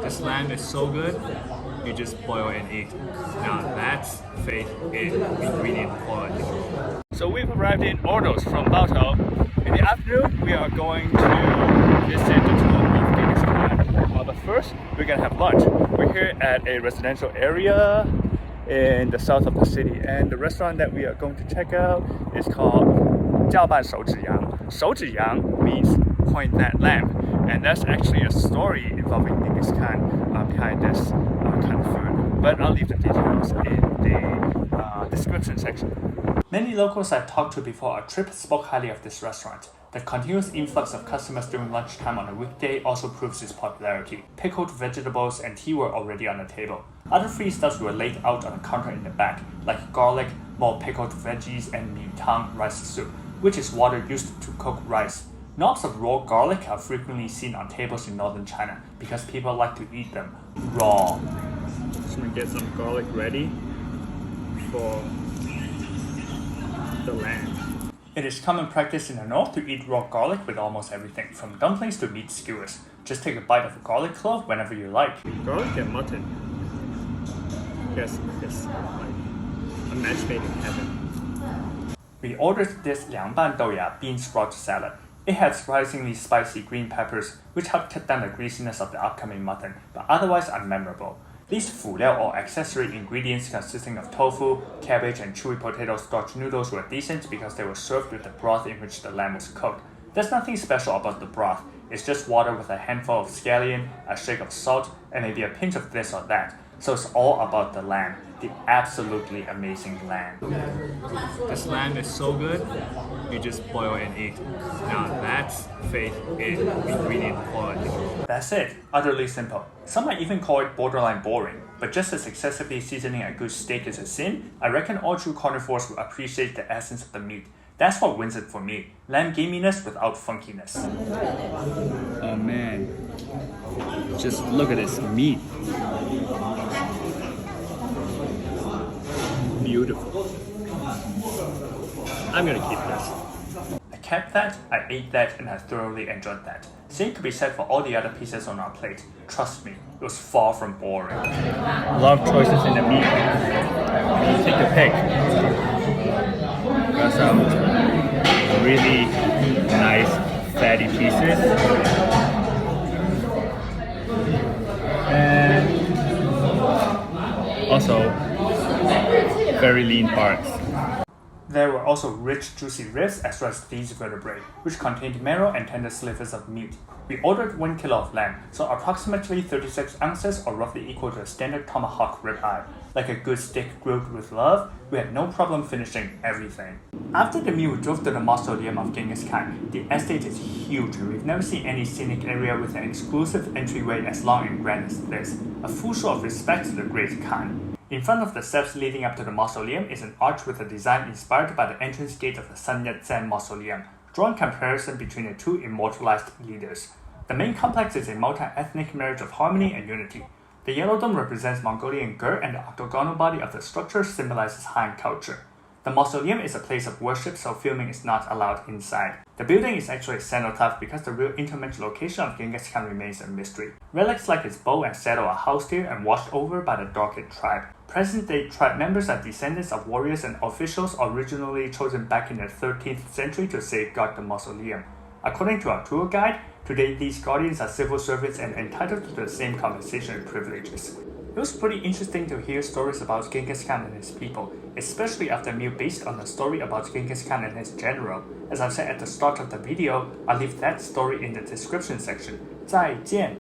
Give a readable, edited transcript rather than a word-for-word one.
This lamb is so good, you just boil and eat. Now that's faith in ingredient quality. So we've arrived in Ordos from Baotou. In the afternoon, we are going to visit the tomb of Genghis Khan. But first, we're gonna have lunch. We're here at a residential area in the south of the city, and the restaurant that we are going to check out is called 叫拌手指羊. 手指羊 means point that lamb, and that's actually a story involving Genghis Khan behind this kind of food. But I'll leave the details in the description section. Many locals I've talked to before our trip spoke highly of this restaurant. The continuous influx of customers during lunchtime on a weekday also proves its popularity. Pickled vegetables and tea were already on the table. Other free stuffs were laid out on the counter in the back, like garlic, more pickled veggies, and Mutton rice soup, which is water used to cook rice. Knobs of raw garlic are frequently seen on tables in northern China because people like to eat them raw. Just gonna get some garlic ready for the lamb. It is common practice in the north to eat raw garlic with almost everything, from dumplings to meat skewers. Just take a bite of a garlic clove whenever you like. Garlic and mutton. Yes, it's like a match made in heaven. We ordered this 凉拌豆芽 bean sprout salad. It had surprisingly spicy green peppers, which helped cut down the greasiness of the upcoming mutton, but otherwise unmemorable. These 辅料 or accessory ingredients consisting of tofu, cabbage, and chewy potato starch noodles were decent because they were served with the broth in which the lamb was cooked. There's nothing special about the broth. It's just water with a handful of scallion, a shake of salt, and maybe a pinch of this or that. So it's all about the lamb, the absolutely amazing lamb. This lamb is so good, you just boil and eat. Now that's faith in ingredient quality. That's it, utterly simple. Some might even call it borderline boring, but just as excessively seasoning a good steak is a sin, I reckon all true carnivores will appreciate the essence of the meat. That's what wins it for me. Lamb gaminess without funkiness. Oh man, just look at this meat. Beautiful. I'm gonna keep this. I kept that, I ate that, and I thoroughly enjoyed that. Same could be said for all the other pieces on our plate. Trust me, it was far from boring. A lot of choices in the meat. You take your pick. Got some really nice fatty pieces. And also very lean parts. There were also rich, juicy ribs as well as these vertebrae, which contained marrow and tender slivers of meat. We ordered 1 kilo of lamb, so approximately 36 ounces or roughly equal to a standard tomahawk ribeye. Like a good steak grilled with love, we had no problem finishing everything. After the meal, we drove to the mausoleum of Genghis Khan. The estate is huge, and we've never seen any scenic area with an exclusive entryway as long and grand as this. A full show of respect to the great Khan. In front of the steps leading up to the mausoleum is an arch with a design inspired by the entrance gate of the Sun Yat-sen Mausoleum, drawing comparison between the two immortalized leaders. The main complex is a multi-ethnic marriage of harmony and unity. The yellow dome represents Mongolian Gur, and the octagonal body of the structure symbolizes Han culture. The mausoleum is a place of worship, so filming is not allowed inside. The building is actually a cenotaph because the real interment location of Genghis Khan remains a mystery. Relics like his bow and saddle are housed here and watched over by the Darkid tribe. Present-day tribe members are descendants of warriors and officials originally chosen back in the 13th century to safeguard the mausoleum. According to our tour guide, today these guardians are civil servants and entitled to the same compensation and privileges. It was pretty interesting to hear stories about Genghis Khan and his people, especially after a meal based on a story about Genghis Khan and his general. As I said at the start of the video, I'll leave that story in the description section. 再见!